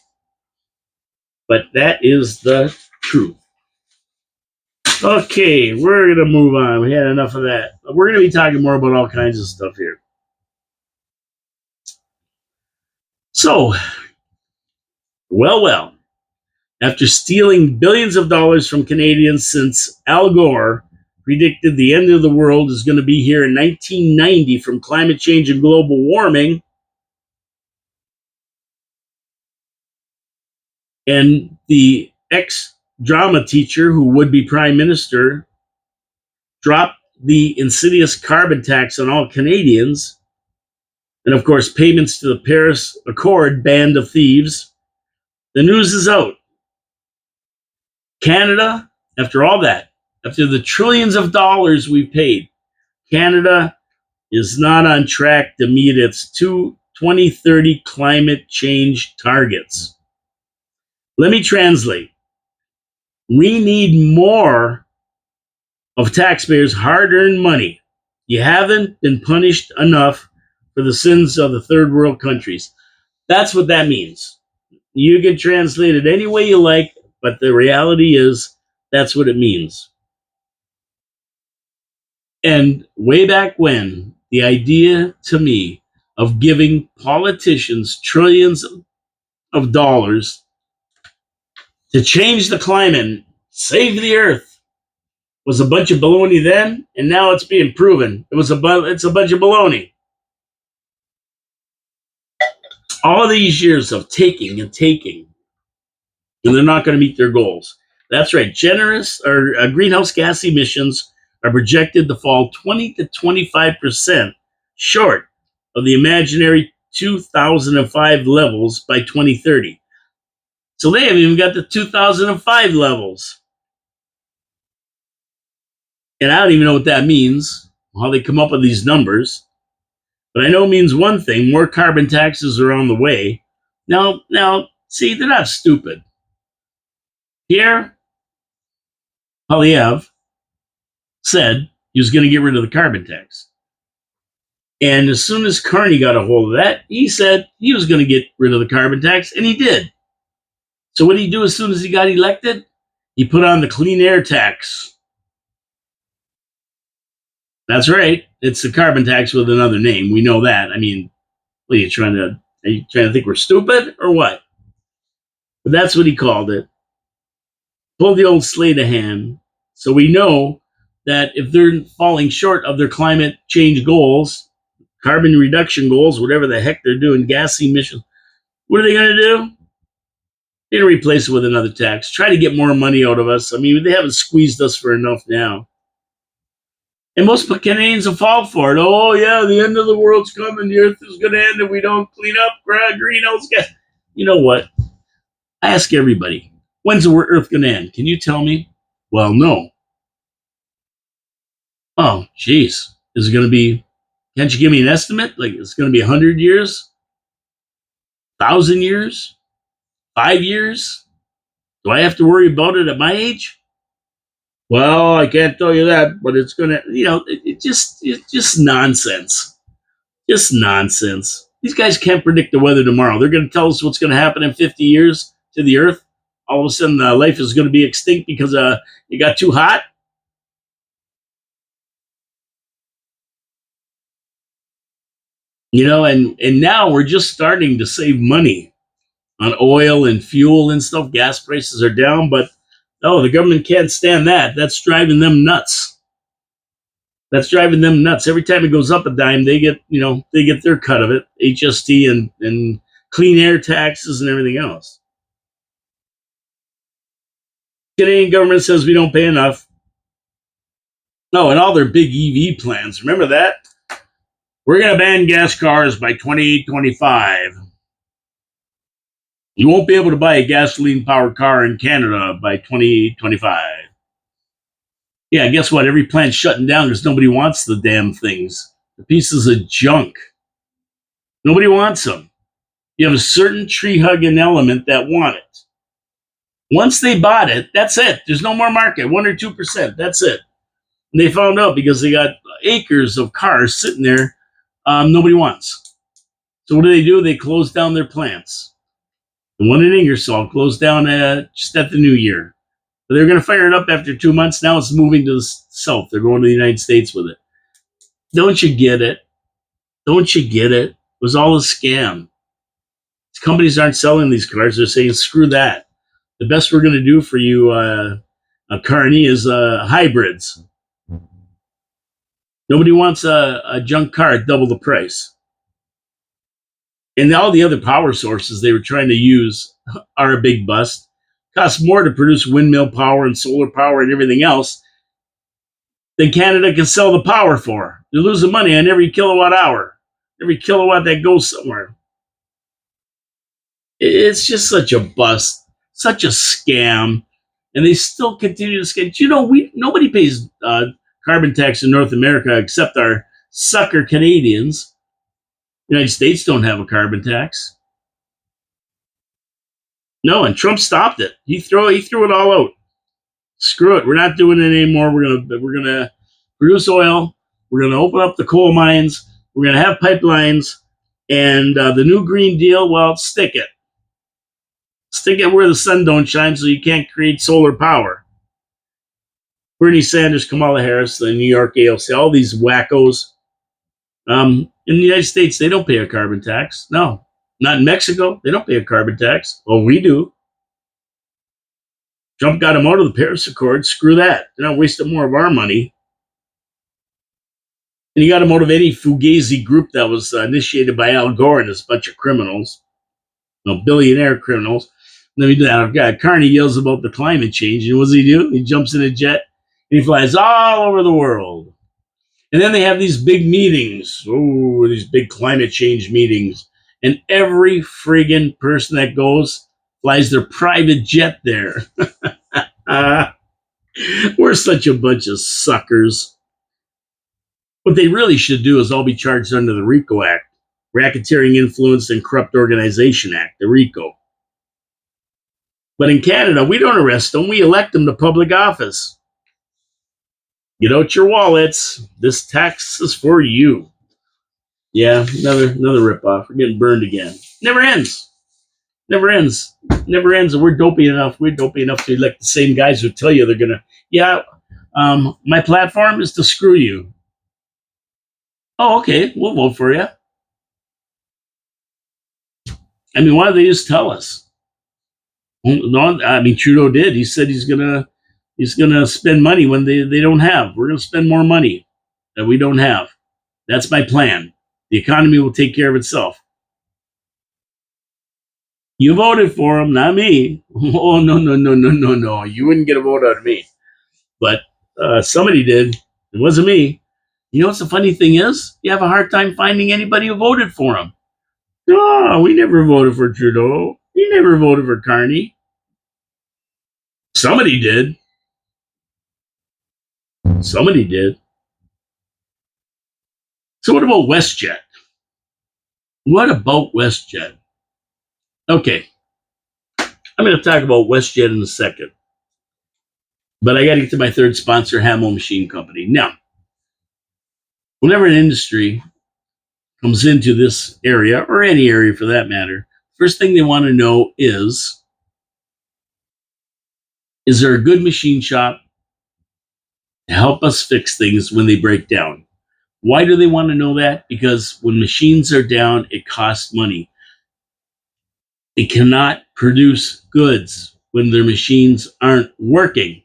But that is the truth. Okay, we're going to move on. We had enough of that. We're going to be talking more about all kinds of stuff here. So, well. After stealing billions of dollars from Canadians since Al Gore predicted the end of the world is going to be here in 1990 from climate change and global warming, and the ex-drama teacher who would be prime minister dropped the insidious carbon tax on all Canadians, and of course payments to the Paris Accord band of thieves, the news is out. Canada, after all that, after the trillions of dollars we've paid, Canada is not on track to meet its 2030 climate change targets. Let me translate. We need more of taxpayers' hard-earned money. You haven't been punished enough for the sins of the third world countries. That's what that means. You can translate it any way you like, but the reality is that's what it means. And way back when, the idea to me of giving politicians trillions of dollars to change the climate, save the earth, was a bunch of baloney then, and now it's being proven. It's a bunch of baloney. All these years of taking and taking, and they're not going to meet their goals. That's right. Greenhouse gas emissions are projected to fall 20 to 25% short of the imaginary 2005 levels by 2030. So they haven't even got the 2005 levels. And I don't even know what that means, how they come up with these numbers. But I know it means one thing: more carbon taxes are on the way. Now, see, they're not stupid. Pierre Poilievre said he was going to get rid of the carbon tax. And as soon as Carney got a hold of that, he said he was going to get rid of the carbon tax, and he did. So what did he do as soon as he got elected? He put on the clean air tax. That's right. It's the carbon tax with another name. We know that. I mean, what are you trying to think we're stupid or what? But that's what he called it. Pull the old slate of hand. So we know that if they're falling short of their climate change goals, carbon reduction goals, whatever the heck they're doing, gas emissions, what are they going to do? They're going to replace it with another tax. Try to get more money out of us. I mean, they haven't squeezed us for enough now. And most Canadians will fall for it. Oh, yeah, the end of the world's coming. The earth is going to end if we don't clean up greenhouse gas. You know what? I ask everybody, when's the earth going to end? Can you tell me? Well, no. Oh, geez. Is it going to be, can't you give me an estimate? Like, it's going to be 100 years? 1,000 years? 5 years? Do I have to worry about it at my age? Well, I can't tell you that, but it's going to, it's just nonsense. Just nonsense. These guys can't predict the weather tomorrow. They're going to tell us what's going to happen in 50 years to the earth. All of a sudden, life is going to be extinct because it got too hot. And now we're just starting to save money on oil and fuel and stuff. Gas prices are down, but no, the government can't stand that. That's driving them nuts. That's driving them nuts. Every time it goes up a dime, they get their cut of it. HST and clean air taxes and everything else. Canadian government says we don't pay enough. No, and all their big EV plans. Remember that? We're going to ban gas cars by 2025. You won't be able to buy a gasoline-powered car in Canada by 2025. Yeah, guess what? Every plant's shutting down because nobody wants the damn things. The pieces of junk. Nobody wants them. You have a certain tree-hugging element that want it. Once they bought it, that's it. There's no more market, 1 or 2%. That's it. And they found out because they got acres of cars sitting there nobody wants. So what do? They close down their plants. The one in Ingersoll closed down just at the new year. But they're going to fire it up after 2 months. Now it's moving to the south. They're going to the United States with it. Don't you get it? Don't you get it? It was all a scam. These companies aren't selling these cars. They're saying, screw that. The best we're going to do for you, Carney, is hybrids. Nobody wants a junk car at double the price. And all the other power sources they were trying to use are a big bust. Costs more to produce windmill power and solar power and everything else than Canada can sell the power for. They're losing money on every kilowatt hour, every kilowatt that goes somewhere. It's just such a bust, such a scam, and they still continue to scam. Nobody pays carbon tax in North America except our sucker Canadians. The United States don't have a carbon tax. No, and Trump stopped it. He threw it all out. Screw it. We're not doing it anymore. We're gonna produce oil. We're gonna open up the coal mines. We're gonna have pipelines, and the new Green Deal. Well, stick it. Stick it where the sun don't shine, so you can't create solar power. Bernie Sanders, Kamala Harris, the New York AOC, all these wackos. In the United States, they don't pay a carbon tax. No, not in Mexico. They don't pay a carbon tax. Well, we do. Trump got them out of the Paris Accord. Screw that. They're not wasting more of our money. And he got them out of any Fugazi group that was initiated by Al Gore and this bunch of criminals. Billionaire criminals. And then Carney yells about the climate change. And what does he do? He jumps in a jet and he flies all over the world. And then they have these big meetings. Oh, these big climate change meetings. And every friggin' person that goes flies their private jet there. We're such a bunch of suckers. What they really should do is all be charged under the RICO Act, Racketeering, Influence, and Corrupt Organization Act, the RICO. But in Canada, we don't arrest them. We elect them to public office. Get out your wallets. This tax is for you. Yeah, another ripoff. We're getting burned again. Never ends. Never ends. Never ends. And we're dopey enough. We're dopey enough to elect the same guys who tell you they're gonna. Yeah, my platform is to screw you. Oh, okay. We'll vote for you. I mean, why do they just tell us? No, I mean Trudeau did. He said he's gonna spend money when they don't have. We're gonna spend more money that we don't have. That's my plan. The economy will take care of itself. You voted for him, not me. Oh no no no no no no! You wouldn't get a vote out of me, but somebody did. It wasn't me. You know what's the funny thing is? You have a hard time finding anybody who voted for him. No, we never voted for Trudeau. We never voted for Carney. Somebody did. Somebody did. So what about WestJet? What about WestJet? Okay, I'm going to talk about WestJet in a second, but I got to get to my third sponsor, Hamill Machine Company. Now, whenever an industry comes into this area, or any area for that matter, first thing they want to know is there a good machine shop to help us fix things when they break down? Why do they want to know that? Because when machines are down, it costs money. They cannot produce goods when their machines aren't working.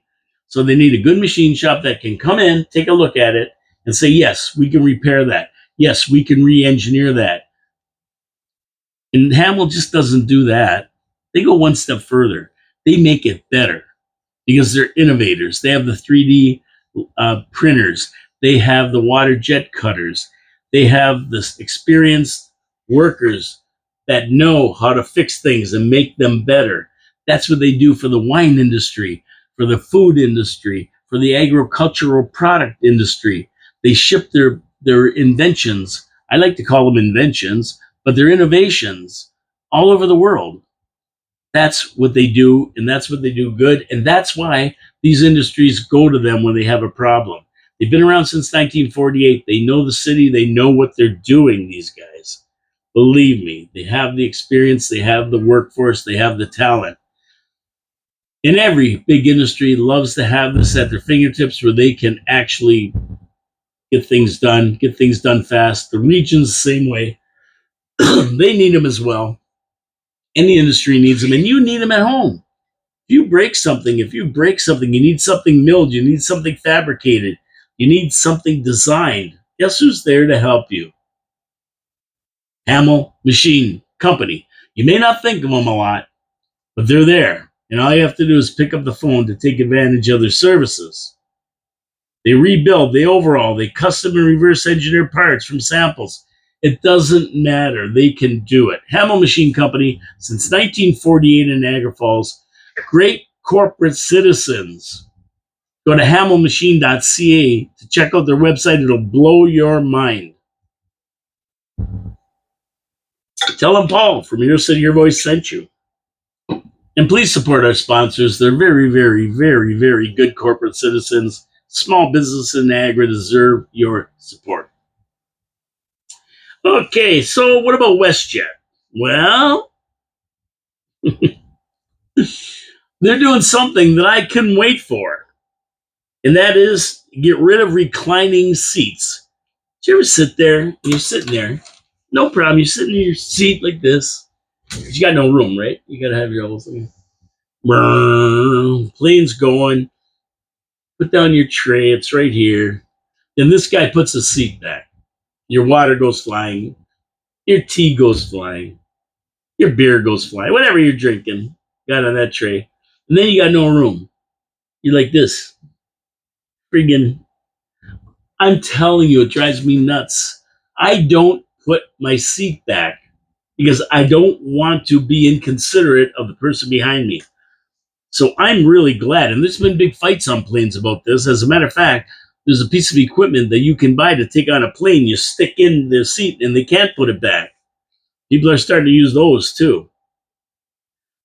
So they need a good machine shop that can come in, take a look at it, and say, yes, we can repair that. Yes, we can re-engineer that. And Hamill just doesn't do that. They go one step further. They make it better because they're innovators. They have the 3D printers. They have the water jet cutters. They have this experienced workers that know how to fix things and make them better. That's what they do for the wine industry, for the food industry, for the agricultural product industry. They ship their inventions. I like to call them inventions, but they're innovations all over the world. That's what they do, and that's what they do good. And that's why these industries go to them when they have a problem. They've been around since 1948. They know the city, they know what they're doing, these guys. Believe me, they have the experience, they have the workforce, they have the talent. And every big industry loves to have this at their fingertips where they can actually get things done fast. The region's the same way. They need them as well. Any industry needs them, and you need them at home. If you break something, you need something milled, you need something fabricated, you need something designed. Guess who's there to help you? Hamill Machine Company. You may not think of them a lot, but they're there. And all you have to do is pick up the phone to take advantage of their services. They rebuild, they overhaul, they custom and reverse engineer parts from samples. It doesn't matter. They can do it. Hamill Machine Company, since 1948 in Niagara Falls. Great corporate citizens. Go to hamillmachine.ca to check out their website. It'll blow your mind. Tell them Paul from Your City, Your Voice sent you. And please support our sponsors. They're very, very, very, very good corporate citizens. Small business in Niagara deserve your support. Okay, so what about WestJet? Well, they're doing something that I couldn't wait for, and that is get rid of reclining seats. Did you ever sit there and you're sitting there? No problem. You're sitting in your seat like this. You got no room, right? You got to have your whole thing. Plane's going. Put down your tray. It's right here. Then this guy puts the seat back. Your water goes flying. Your tea goes flying. Your beer goes flying. Whatever you're drinking, got on that tray. And then you got no room. You're like this. Friggin'. I'm telling you, it drives me nuts. I don't put my seat back because I don't want to be inconsiderate of the person behind me. So I'm really glad. And there's been big fights on planes about this. As a matter of fact, there's a piece of equipment that you can buy to take on a plane. You stick in the seat and they can't put it back. People are starting to use those too.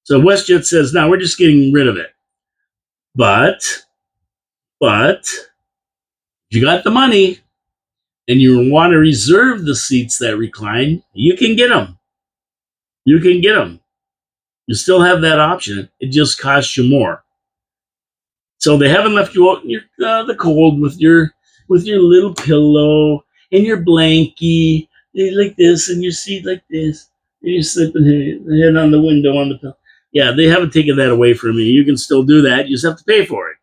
So WestJet says, now we're just getting rid of it. But, if you got the money, and you want to reserve the seats that recline, you can get them. You can get them. You still have that option. It just costs you more. So they haven't left you out in the cold with your little pillow and your blankie like this and your seat like this. And you're slipping your head on the window on the pillow. Yeah, they haven't taken that away from you. You can still do that. You just have to pay for it.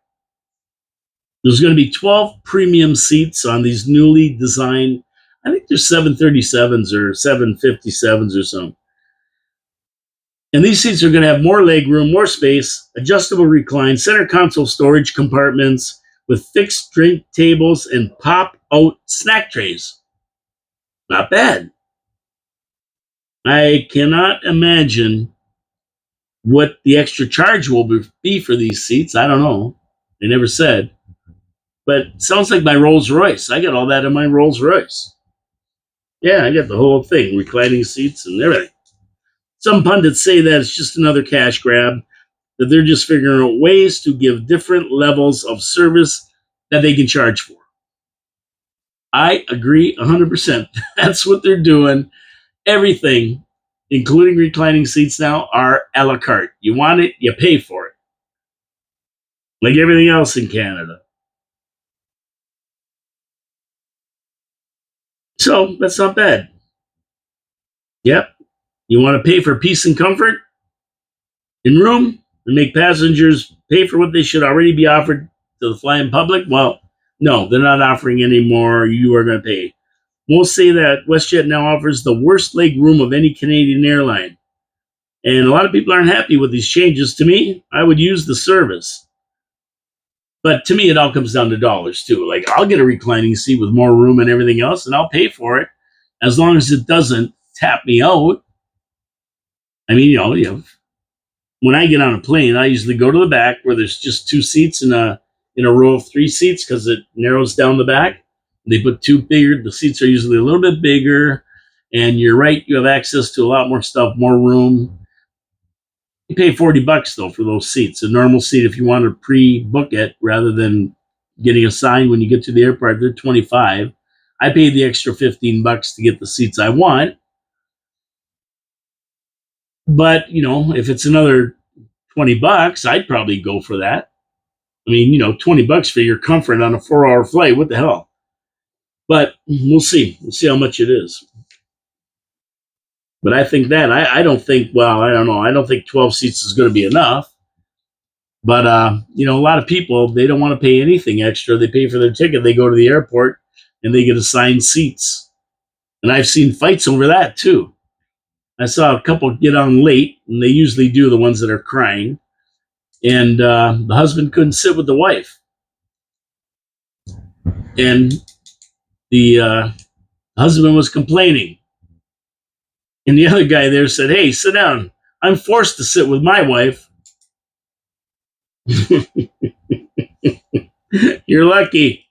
There's going to be 12 premium seats on these newly designed, I think they're 737s or 757s or something. And these seats are going to have more leg room, more space, adjustable recline, center console storage compartments with fixed drink tables and pop-out snack trays. Not bad. I cannot imagine what the extra charge will be for these seats. I don't know. They never said. But it sounds like my Rolls Royce. I got all that in my Rolls Royce. Yeah, I got the whole thing, reclining seats and everything. Some pundits say that it's just another cash grab, that they're just figuring out ways to give different levels of service that they can charge for. I agree 100%. That's what they're doing. Everything, including reclining seats now, are a la carte. You want it, you pay for it. Like everything else in Canada. So that's not bad. Yep. You want to pay for peace and comfort in room and make passengers pay for what they should already be offered to the flying public? Well, no, they're not offering any more. You are going to pay. Most say that WestJet now offers the worst leg room of any Canadian airline. And a lot of people aren't happy with these changes. To me, I would use the service. But to me, it all comes down to dollars, too. Like, I'll get a reclining seat with more room and everything else, and I'll pay for it as long as it doesn't tap me out. I mean, when I get on a plane, I usually go to the back where there's just two seats in a row of three seats because it narrows down the back. They put two bigger. The seats are usually a little bit bigger, and you're right. You have access to a lot more stuff, more room. You pay $40 though for those seats. A normal seat, if you want to pre-book it rather than getting assigned when you get to the airport, they're $25. I paid the extra $15 to get the seats I want. But if it's another $20, I'd probably go for that. I mean, $20 for your comfort on a 4-hour flight. What the hell? But we'll see. We'll see how much it is. But I think that I don't think. Well, I don't know. I don't think 12 seats is going to be enough. But a lot of people, they don't want to pay anything extra. They pay for their ticket. They go to the airport and they get assigned seats. And I've seen fights over that too. I saw a couple get on late, and they usually do, the ones that are crying. And the husband couldn't sit with the wife. And the husband was complaining. And the other guy there said, "Hey, sit down. I'm forced to sit with my wife." You're lucky.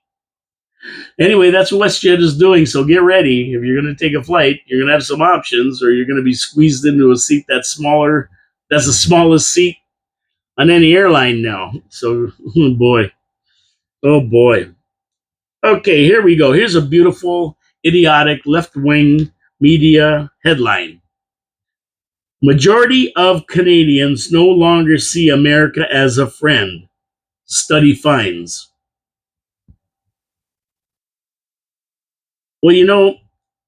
Anyway, that's what WestJet is doing. So get ready. If you're going to take a flight, you're going to have some options, or you're going to be squeezed into a seat that's smaller. That's the smallest seat on any airline now. So, oh boy. Oh boy. Okay, here we go. Here's a beautiful, idiotic, left-wing media headline. Majority of Canadians no longer see America as a friend. Study finds. Well,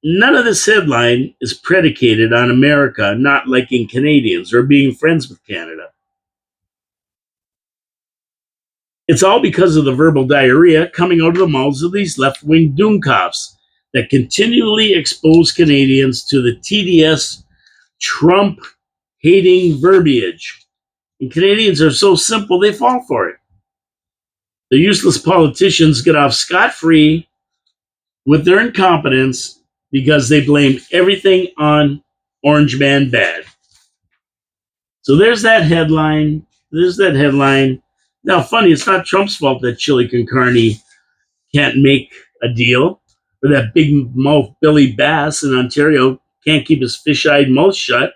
none of this headline is predicated on America not liking Canadians or being friends with Canada. It's all because of the verbal diarrhea coming out of the mouths of these left-wing doomcops that continually expose Canadians to the tedious Trump-hating verbiage. And Canadians are so simple, they fall for it. The useless politicians get off scot-free with their incompetence because they blame everything on Orange Man Bad. So there's that headline. Now, funny, it's not Trump's fault that Chili con Carne can't make a deal, or that big mouth Billy Bass in Ontario can't keep his fish-eyed mouth shut.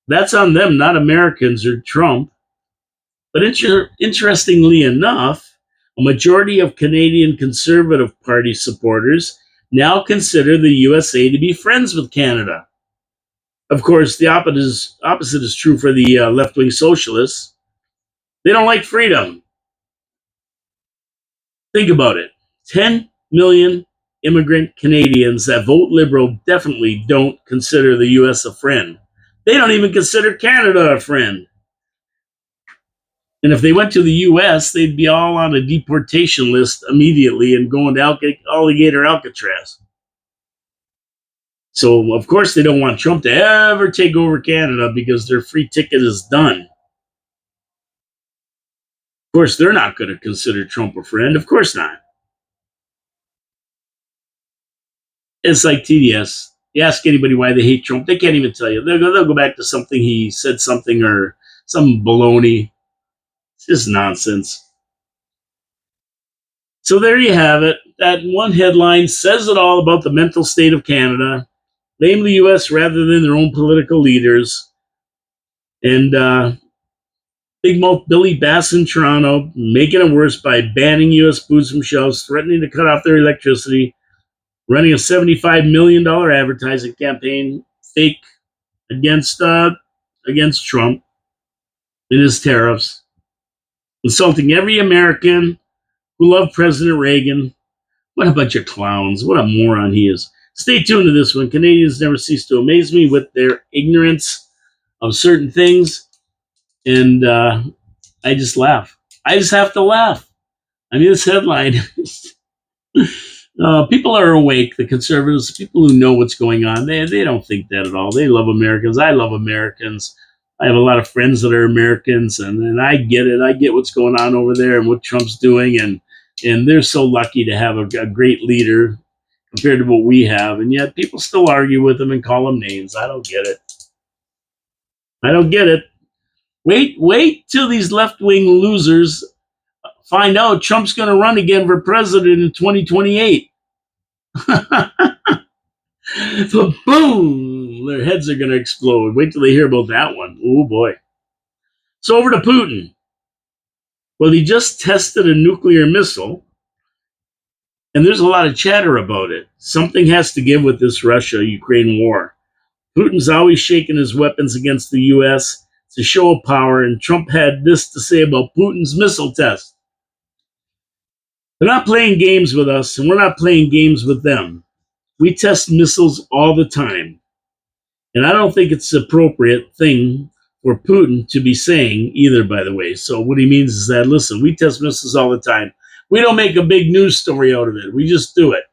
That's on them, not Americans or Trump. But interestingly enough, a majority of Canadian Conservative Party supporters now consider the USA to be friends with Canada. Of course, the opposite is true for the left-wing socialists. They don't like freedom. Think about it. 10 million immigrant Canadians that vote Liberal definitely don't consider the US a friend. They don't even consider Canada a friend. And if they went to the US, they'd be all on a deportation list immediately and going to alligator Alcatraz. So, of course, they don't want Trump to ever take over Canada because their free ticket is done. Of course, they're not going to consider Trump a friend. Of course not. It's like TDS. You ask anybody why they hate Trump, they can't even tell you. They'll go back to something he said something or some baloney. It's just nonsense. So there you have it. That one headline says it all about the mental state of Canada. Blame the U.S. rather than their own political leaders. And Big Mouth Billy Bass in Toronto making it worse by banning U.S. foods from shelves, threatening to cut off their electricity, running a $75 million advertising campaign, fake against Trump and his tariffs, insulting every American who loved President Reagan. What a bunch of clowns. What a moron he is. Stay tuned to this one. Canadians never cease to amaze me with their ignorance of certain things. And I just laugh. I just have to laugh. I mean, this headline, people are awake, the conservatives, people who know what's going on, they don't think that at all. They love Americans. I love Americans. I have a lot of friends that are Americans, and I get it. I get what's going on over there and what Trump's doing, and they're so lucky to have a great leader compared to what we have, and yet people still argue with him and call him names. I don't get it. I don't get it. Wait till these left-wing losers find out Trump's going to run again for president in 2028. So boom, their heads are going to explode. Wait till they hear about that one. Oh boy. So over to Putin. Well, he just tested a nuclear missile, and there's a lot of chatter about it. Something has to give with this Russia-Ukraine war. Putin's always shaking his weapons against the U.S. It's a show of power, and Trump had this to say about Putin's missile test. They're not playing games with us, and we're not playing games with them. We test missiles all the time. And I don't think it's the appropriate thing for Putin to be saying either, by the way. So what he means is that, listen, we test missiles all the time. We don't make a big news story out of it. We just do it.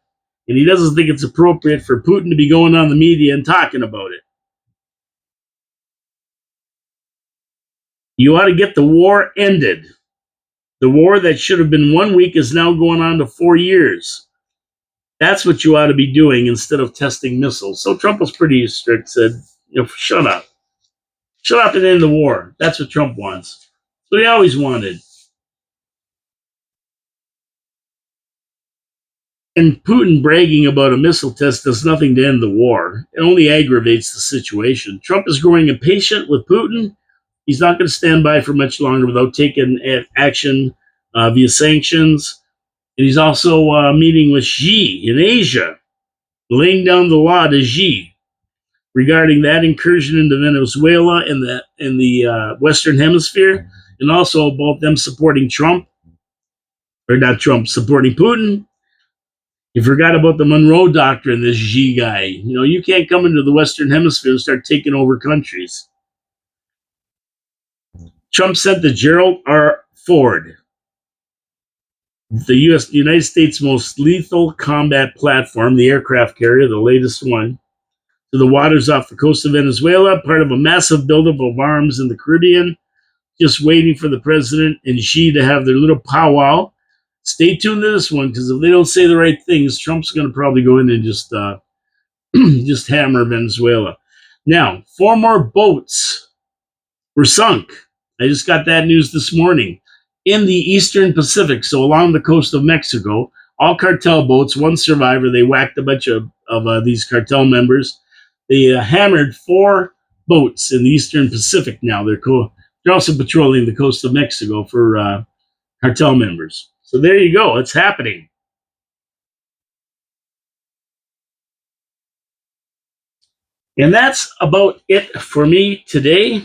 And he doesn't think it's appropriate for Putin to be going on the media and talking about it. You ought to get the war ended. The war that should have been 1 week is now going on to 4 years. That's what you ought to be doing instead of testing missiles. So Trump was pretty strict, said, shut up. Shut up and end the war. That's what Trump wants. That's what he always wanted. And Putin bragging about a missile test does nothing to end the war. It only aggravates the situation. Trump is growing impatient with Putin. He's not going to stand by for much longer without taking action via sanctions. And he's also meeting with Xi in Asia, laying down the law to Xi regarding that incursion into Venezuela in the Western Hemisphere, and also about them supporting Trump, or not Trump, supporting Putin. You forgot about the Monroe Doctrine, this Xi guy. You can't come into the Western Hemisphere and start taking over countries. Trump sent the Gerald R. Ford, the United States' most lethal combat platform, the aircraft carrier, the latest one, to the waters off the coast of Venezuela, part of a massive buildup of arms in the Caribbean, just waiting for the president and Xi to have their little powwow. Stay tuned to this one, because if they don't say the right things, Trump's going to probably go in and just just hammer Venezuela. Now, 4 more boats were sunk. I just got that news this morning in the Eastern Pacific, so along the coast of Mexico. All cartel boats, 1 survivor. They whacked a bunch of these cartel members. They hammered 4 boats in the Eastern Pacific now. They're also patrolling the coast of Mexico for cartel members. So there you go. It's happening. And that's about it for me today.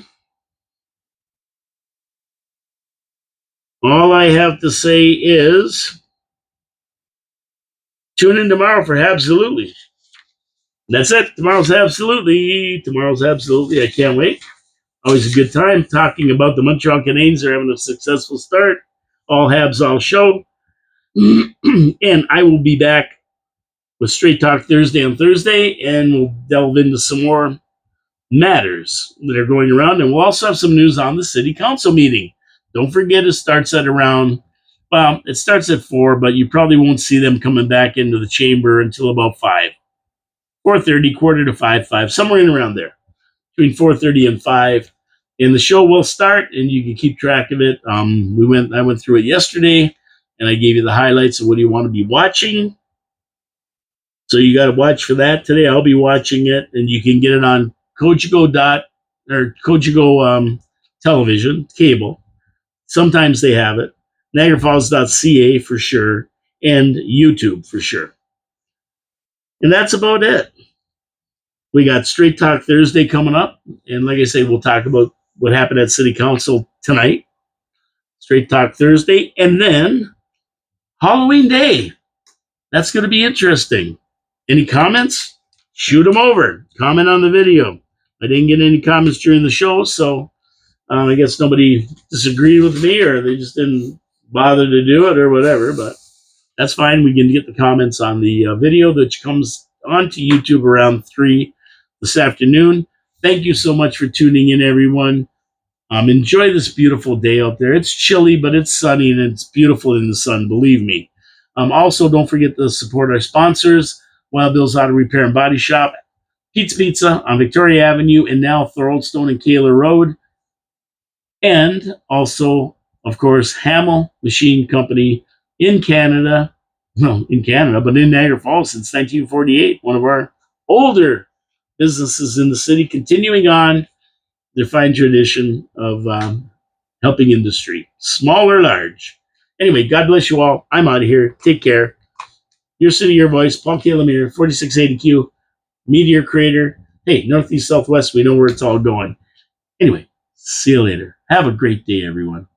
All I have to say is tune in tomorrow for Absolutely. That's it. Tomorrow's Absolutely. Tomorrow's Absolutely. I can't wait. Always a good time talking about the Montreal Canadiens. They're having a successful start. All Habs, all show. And I will be back with Straight Talk Thursday on Thursday, and we'll delve into some more matters that are going around. And we'll also have some news on the city council meeting. Don't forget, it starts at around, well, it starts at 4, but you probably won't see them coming back into the chamber until about 5. 4:30, quarter to 5, 5, somewhere in around there, between 4:30 and 5. And the show will start, and you can keep track of it. I went through it yesterday, and I gave you the highlights of what you want to be watching. So you got to watch for that today. I'll be watching it, and you can get it on Cogeco television, cable. Sometimes they have it. NiagaraFalls.ca for sure, and YouTube for sure. And that's about it. We got Straight Talk Thursday coming up. And like I say, we'll talk about what happened at City Council tonight. Straight Talk Thursday. And then Halloween Day. That's going to be interesting. Any comments? Shoot them over. Comment on the video. I didn't get any comments during the show, so I guess nobody disagreed with me, or they just didn't bother to do it or whatever, but that's fine. We can get the comments on the video that comes onto YouTube around 3 this afternoon. Thank you so much for tuning in, everyone. Enjoy this beautiful day out there. It's chilly, but it's sunny, and it's beautiful in the sun, believe me. Also, don't forget to support our sponsors, Wild Bill's Auto Repair and Body Shop, Pete's Pizza on Victoria Avenue, and now Thoroldstone and Kaler Road. And also, of course, Hamel Machine Company in Canada. No, in Canada, but in Niagara Falls since 1948. One of our older businesses in the city, continuing on their fine tradition of helping industry, small or large. Anyway, God bless you all. I'm out of here. Take care. Your city, your voice. Paul K. Lemire, 4680Q, Meteor Creator. Hey, Northeast, Southwest, we know where it's all going. Anyway, see you later. Have a great day, everyone.